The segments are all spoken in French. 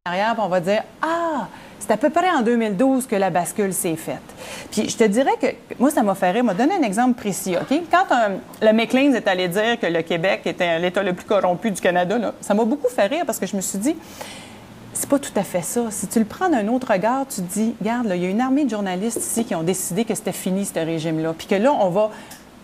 arrière, puis on va dire « Ah, c'est à peu près en 2012 que la bascule s'est faite. » Puis je te dirais que, moi, ça m'a fait rire. M'a donné un exemple précis, OK? Quand le Maclean's est allé dire que le Québec était l'État le plus corrompu du Canada, là, ça m'a beaucoup fait rire parce que je me suis dit, c'est pas tout à fait ça. Si tu le prends d'un autre regard, tu te dis, regarde, il y a une armée de journalistes ici qui ont décidé que c'était fini, ce régime-là. Puis que là, on va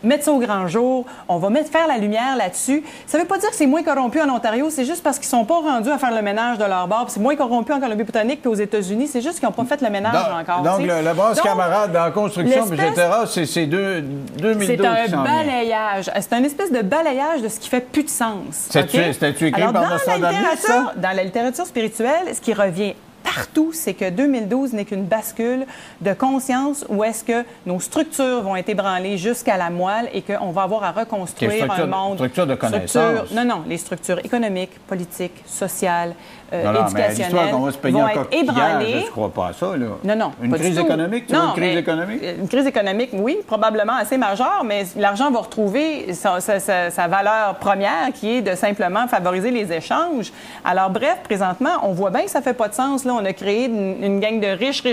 mettre ça au grand jour, on va faire la lumière là-dessus. Ça ne veut pas dire que c'est moins corrompu en Ontario, c'est juste parce qu'ils ne sont pas rendus à faire le ménage de leur bord. C'est moins corrompu en Colombie-Britannique qu'aux États-Unis, c'est juste qu'ils n'ont pas fait le ménage encore. Donc, le boss camarade dans la construction, etc., c'est 2012. C'est un balayage. C'est un espèce de balayage de ce qui fait plus de sens. C'était-tu écrit par Nostradamus, ça? Dans la littérature spirituelle, ce qui revient partout, c'est que 2012 n'est qu'une bascule de conscience où est-ce que nos structures vont être ébranlées jusqu'à la moelle et qu'on va avoir à reconstruire un monde. Structure de connaissance. Non, les structures économiques, politiques, sociales, éducationnelles qu'on va se payer vont être ébranlées. Je ne crois pas à ça, là. Non, une crise économique? Tu veux une crise économique? Une crise économique, oui, probablement assez majeure, mais l'argent va retrouver sa valeur première qui est de simplement favoriser les échanges. Alors, bref, présentement, on voit bien que ça ne fait pas de sens. Là, on a créé une gang de riches,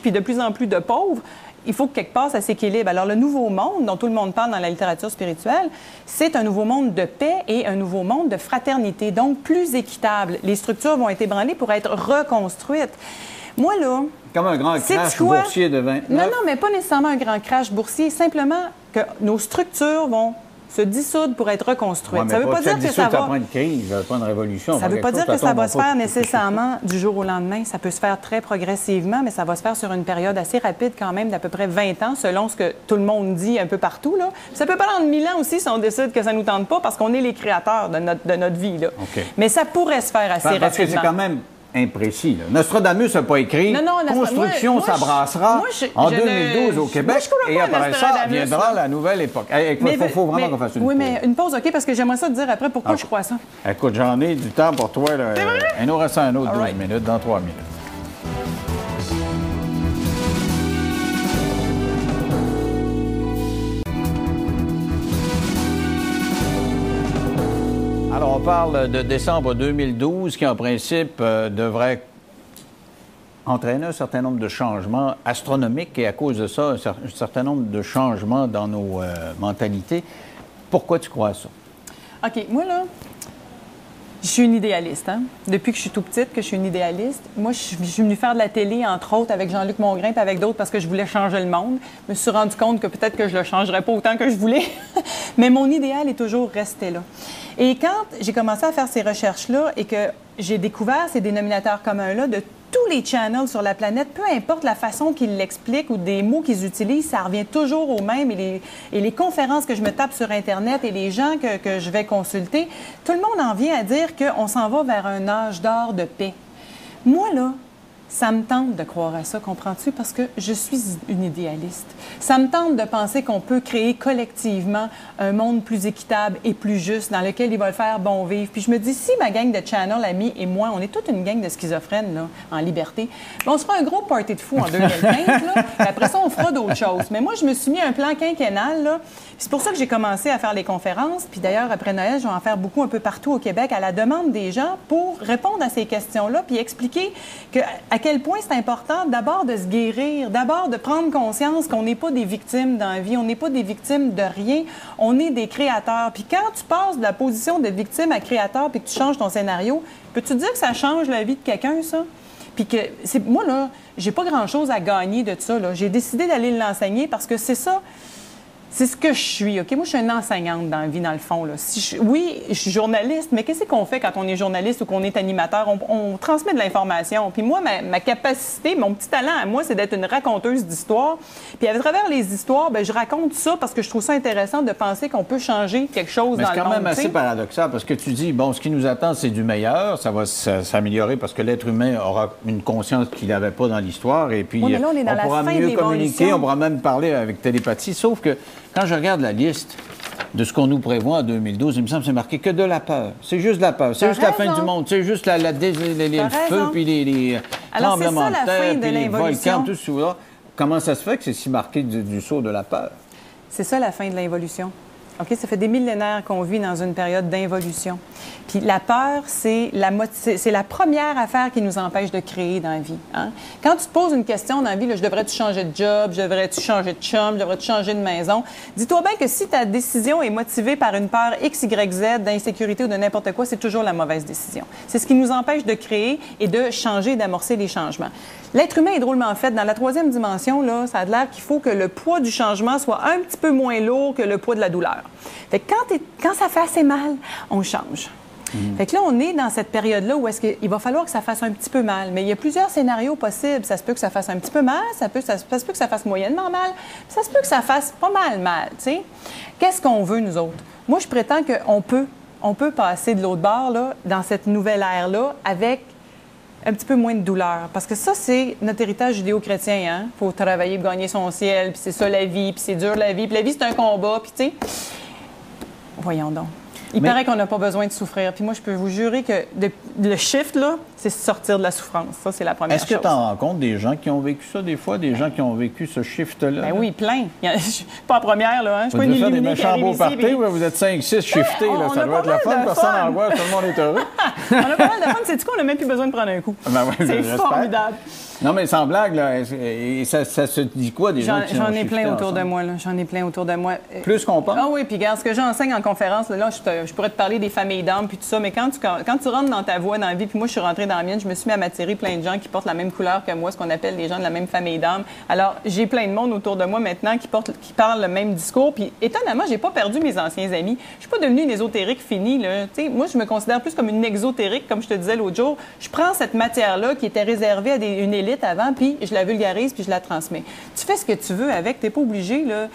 puis de plus en plus de pauvres. Il faut que quelque part, ça s'équilibre. Alors, le nouveau monde dont tout le monde parle dans la littérature spirituelle, c'est un nouveau monde de paix et un nouveau monde de fraternité, donc plus équitable. Les structures vont être ébranlées pour être reconstruites. Moi, là... Comme un grand crash boursier de 29. Non, mais pas nécessairement un grand crash boursier. Simplement que nos structures vont se dissoudre pour être reconstruites. Ça ne veut pas dire que ça va... pas une crise, pas une révolution. Ça ne veut pas dire que ça va se faire nécessairement du jour au lendemain. Ça peut se faire très progressivement, mais ça va se faire sur une période assez rapide quand même, d'à peu près 20 ans, selon ce que tout le monde dit un peu partout, là. Ça peut prendre 1000 ans aussi si on décide que ça ne nous tente pas, parce qu'on est les créateurs de notre vie, là. Okay. Mais ça pourrait se faire assez rapidement. Parce que c'est quand même imprécis. Là. Nostradamus n'a pas écrit construction, ça brassera en 2012 au Québec et après ça viendra la nouvelle époque. Il faut vraiment qu'on fasse une pause. Oui, mais une pause, OK, parce que j'aimerais ça te dire après pourquoi je crois ça. Écoute, j'en ai du temps pour toi. Là. Il nous reste un autre 12 minutes, dans 3 minutes. Alors, on parle de décembre 2012 qui, en principe, devrait entraîner un certain nombre de changements astronomiques et, à cause de ça, un certain nombre de changements dans nos mentalités. Pourquoi tu crois à ça? OK, moi, là, je suis une idéaliste. Hein? Depuis que je suis tout petite, que je suis une idéaliste. Moi, je suis venue faire de la télé, entre autres, avec Jean-Luc Mongrain et avec d'autres parce que je voulais changer le monde. Je me suis rendu compte que peut-être que je le changerais pas autant que je voulais. Mais mon idéal est toujours resté là. Et quand j'ai commencé à faire ces recherches-là et que j'ai découvert ces dénominateurs communs-là de tous les channels sur la planète, peu importe la façon qu'ils l'expliquent ou des mots qu'ils utilisent, ça revient toujours au même. Et les conférences que je me tape sur Internet et les gens que je vais consulter, tout le monde en vient à dire qu'on s'en va vers un âge d'or de paix. Moi, là, ça me tente de croire à ça, comprends-tu? Parce que je suis une idéaliste. Ça me tente de penser qu'on peut créer collectivement un monde plus équitable et plus juste dans lequel il va le faire bon vivre. Puis je me dis, si ma gang de channel amis et moi, on est toute une gang de schizophrènes là, en liberté, on se fera un gros party de fou en 2015, là, puis après ça, on fera d'autres choses. Mais moi, je me suis mis un plan quinquennal, là. C'est pour ça que j'ai commencé à faire les conférences. Puis d'ailleurs, après Noël, je vais en faire beaucoup un peu partout au Québec à la demande des gens pour répondre à ces questions-là puis expliquer à quel point c'est important d'abord de se guérir, d'abord de prendre conscience qu'on n'est pas des victimes dans la vie, on n'est pas des victimes de rien, on est des créateurs. Puis quand tu passes de la position de victime à créateur puis que tu changes ton scénario, peux-tu dire que ça change la vie de quelqu'un, ça? Puis que moi, là, j'ai pas grand-chose à gagner de ça, là. J'ai décidé d'aller l'enseigner parce que c'est ça. C'est ce que je suis, OK? Moi, je suis une enseignante dans la vie, dans le fond. Là. Oui, je suis journaliste, mais qu'est-ce qu'on fait quand on est journaliste ou qu'on est animateur? On transmet de l'information. Puis moi, ma capacité, mon petit talent à moi, c'est d'être une raconteuse d'histoires. Puis à travers les histoires, bien, je raconte ça parce que je trouve ça intéressant de penser qu'on peut changer quelque chose dans le monde. Mais c'est quand même assez paradoxal parce que tu dis, bon, ce qui nous attend, c'est du meilleur. Ça va s'améliorer parce que l'être humain aura une conscience qu'il n'avait pas dans l'histoire. Et puis, oui, mais là, on pourra mieux communiquer, on pourra même parler avec télépathie. Sauf que quand je regarde la liste de ce qu'on nous prévoit en 2012, il me semble que c'est marqué que de la peur. C'est juste de la peur. C'est juste la fin du monde. C'est juste le feu, puis les tremblements de terre, puis les volcans, tout ça. Comment ça se fait que c'est si marqué du sceau de la peur? C'est ça la fin de l'involution. OK? Ça fait des millénaires qu'on vit dans une période d'involution. Puis la peur, c'est la première affaire qui nous empêche de créer dans la vie. Hein? Quand tu te poses une question dans la vie, là, je devrais-tu changer de job, je devrais-tu changer de chum, je devrais-tu changer de maison, dis-toi bien que si ta décision est motivée par une peur X, Y, Z, d'insécurité ou de n'importe quoi, c'est toujours la mauvaise décision. C'est ce qui nous empêche de créer et de changer, d'amorcer les changements. L'être humain est drôlement fait. Dans la troisième dimension, là, ça a l'air qu'il faut que le poids du changement soit un petit peu moins lourd que le poids de la douleur. Fait que quand ça fait assez mal, on change. Fait que là, on est dans cette période-là où est-ce qu'il va falloir que ça fasse un petit peu mal. Mais il y a plusieurs scénarios possibles. Ça se peut que ça fasse un petit peu mal, ça se peut que ça fasse moyennement mal, ça se peut que ça fasse pas mal, tu sais. Qu'est-ce qu'on veut, nous autres? Moi, je prétends qu'on peut passer de l'autre bord, là, dans cette nouvelle ère-là, avec un petit peu moins de douleur. Parce que ça, c'est notre héritage judéo-chrétien. Hein? Il faut travailler pour gagner son ciel, puis c'est ça la vie, puis c'est dur la vie. Puis la vie, c'est un combat, puis tu sais... Voyons donc. Il paraît qu'on n'a pas besoin de souffrir. Puis moi, je peux vous jurer que le shift, là, c'est sortir de la souffrance. Ça, c'est la première chose. Est-ce que tu en rencontres des gens qui ont vécu ça, des fois, des gens qui ont vécu ce shift-là? Ben oui, plein. Je suis pas la première, là. Hein? Je suis pas une illuminée illuminée qui arrive ici. Puis... vous êtes 5-6 shiftés, là. Ça doit être la fun. Personne n'angoisse, tout le monde est heureux. On a pas mal de fun. C'est-tu qu'on n'a même plus besoin de prendre un coup? Ben oui, c'est formidable. Non, mais sans blague, là, et ça se dit quoi des gens qui J'en ai plein autour de moi, là. J'en ai plein autour de moi. Plus qu'on pense? Ah oui, puis regarde, ce que j'enseigne en conférence, là, je pourrais te parler des familles d'âmes puis tout ça, mais quand tu rentres dans ta voie dans la vie, puis moi, je suis rentrée dans la mienne, je me suis mis à m'attirer plein de gens qui portent la même couleur que moi, ce qu'on appelle les gens de la même famille d'âmes. Alors, j'ai plein de monde autour de moi maintenant qui parlent le même discours, puis étonnamment, j'ai pas perdu mes anciens amis. Je suis pas devenue une ésotérique finie, là. Tu sais, moi, je me considère plus comme une exotérique, comme je te disais l'autre jour. Je prends cette matière-là qui était réservée à une élite avant, puis je la vulgarise, puis je la transmets. Tu fais ce que tu veux avec, t'es pas obligé, là.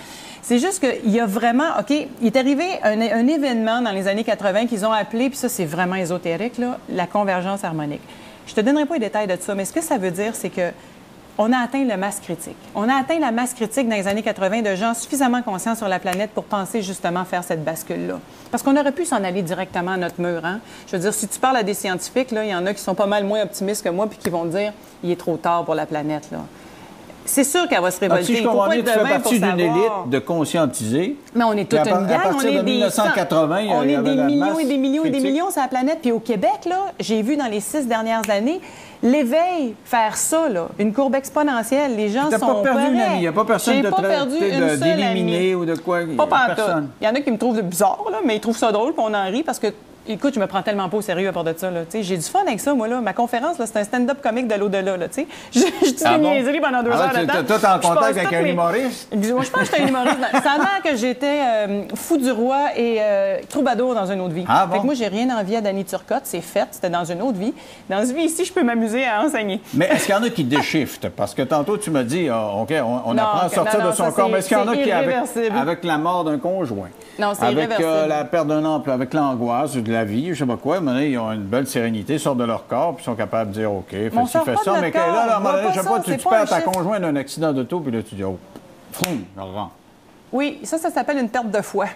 C'est juste qu'il y a vraiment... OK, il est arrivé un événement dans les années 80 qu'ils ont appelé, puis ça, c'est vraiment ésotérique, là, la convergence harmonique. Je te donnerai pas les détails de ça, mais ce que ça veut dire, c'est que on a atteint le masse critique. On a atteint la masse critique dans les années 80 de gens suffisamment conscients sur la planète pour penser justement faire cette bascule-là. Parce qu'on aurait pu s'en aller directement à notre mur. Hein? Je veux dire, si tu parles à des scientifiques, là, il y en a qui sont pas mal moins optimistes que moi puis qui vont dire « il est trop tard pour la planète ». C'est sûr qu'elle va se révolter. Si je comprends bien, tu fais partie d'une élite de conscientisés. Mais on est toute une gang. On est des 1980, on est des millions et des millions et des millions sur la planète. Puis au Québec, là, j'ai vu dans les 6 dernières années l'éveil faire ça, là, une courbe exponentielle. Les gens sont pas perdu une amie. Il n'y a pas personne d'éliminer ou de quoi. Pas personne. Il y en a qui me trouvent bizarre, là, mais ils trouvent ça drôle, puis on en rit parce que écoute, je me prends tellement pas au sérieux à part de ça. J'ai du fun avec ça, moi. Là. Ma conférence, c'est un stand-up comique de l'au-delà. Je dis des niaiseries pendant 2 heures là-dedans. Toi, t'es en contact avec un humoriste? Moi, je pense que j'étais un humoriste. Ça a l'air que j'étais fou du roi et troubadour dans une autre vie. Ah, bon? Fait que moi, j'ai rien envie à Danny Turcotte. C'est fait. C'était dans une autre vie. Dans une vie ici, je peux m'amuser à enseigner. Mais est-ce qu'il y en a qui déshiftent? Parce que tantôt, tu m'as dit, OK, on apprend à sortir de son corps. Mais est-ce qu'il y en a qui, avec la mort d'un conjoint, non, c'est avec la perte d'un emploi, avec l'angoisse de la vie, je sais pas quoi, maintenant, ils ont une belle sérénité, sortent de leur corps, puis sont capables de dire, OK, fais ci, fais ça. Mais là, je sais pas, tu perds ta conjointe d'un accident d'auto, puis là, tu dis, oh, foum, je rentre. Oui, ça s'appelle une perte de foi.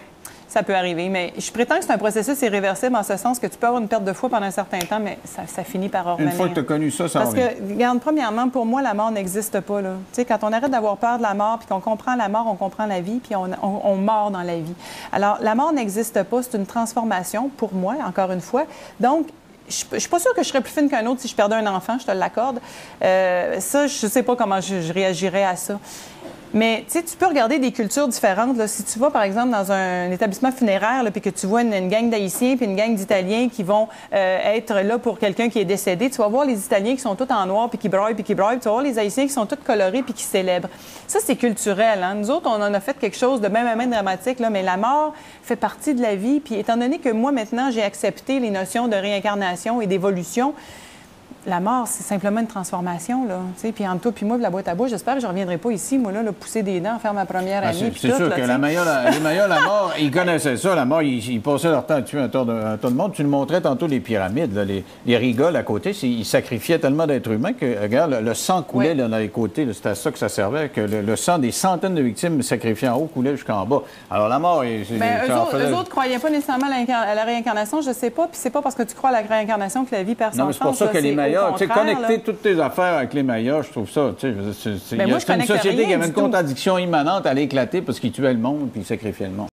Ça peut arriver, mais je prétends que c'est un processus irréversible en ce sens que tu peux avoir une perte de foi pendant un certain temps, mais ça finit par revenir. Une fois que tu as connu ça, Parce que, regarde, premièrement, pour moi, la mort n'existe pas. Tu sais, quand on arrête d'avoir peur de la mort, puis qu'on comprend la mort, on comprend la vie, puis on meurt dans la vie. Alors, la mort n'existe pas, c'est une transformation, pour moi, encore une fois. Donc, je suis pas sûre que je serais plus fine qu'un autre si je perdais un enfant, je te l'accorde. Ça, je sais pas comment je réagirais à ça. Mais tu sais, tu peux regarder des cultures différentes. Là. Si tu vas, par exemple, dans un établissement funéraire, puis que tu vois une gang d'Haïtiens puis une gang d'Italiens qui vont être là pour quelqu'un qui est décédé, tu vas voir les Italiens qui sont tous en noir puis qui broient, puis qui broient. Tu vas voir les Haïtiens qui sont tous colorés puis qui célèbrent. Ça, c'est culturel. Hein? Nous autres, on en a fait quelque chose de même dramatique, là, mais la mort fait partie de la vie. Puis étant donné que moi, maintenant, j'ai accepté les notions de réincarnation et d'évolution, la mort, c'est simplement une transformation, là. Puis entre toi et moi, la boîte à bouche, j'espère que je ne reviendrai pas ici, moi, là, pousser des dents, faire ma première année. C'est sûr que les Mayas, la mort, ils connaissaient ça. La mort, ils passaient leur temps à tuer un tas de monde. Tu le montrais tantôt, les pyramides, là, les rigoles à côté, ils sacrifiaient tellement d'êtres humains que, regarde, le sang coulait là, dans les côtés. C'était à ça que ça servait, que le sang des centaines de victimes sacrifiées en haut coulait jusqu'en bas. Alors la mort... eux autres ne croyaient pas nécessairement à la réincarnation, je ne sais pas. Puis c'est pas parce que tu crois à la réincarnation que la vie perd son sens. Non, mais c'est pour ça que les Mayas, tu sais, connecter toutes tes affaires avec les Mayas, je trouve ça, tu sais, c'est une société qui avait une contradiction immanente à l'éclater parce qu'ils tuaient le monde puis ils sacrifiaient le monde.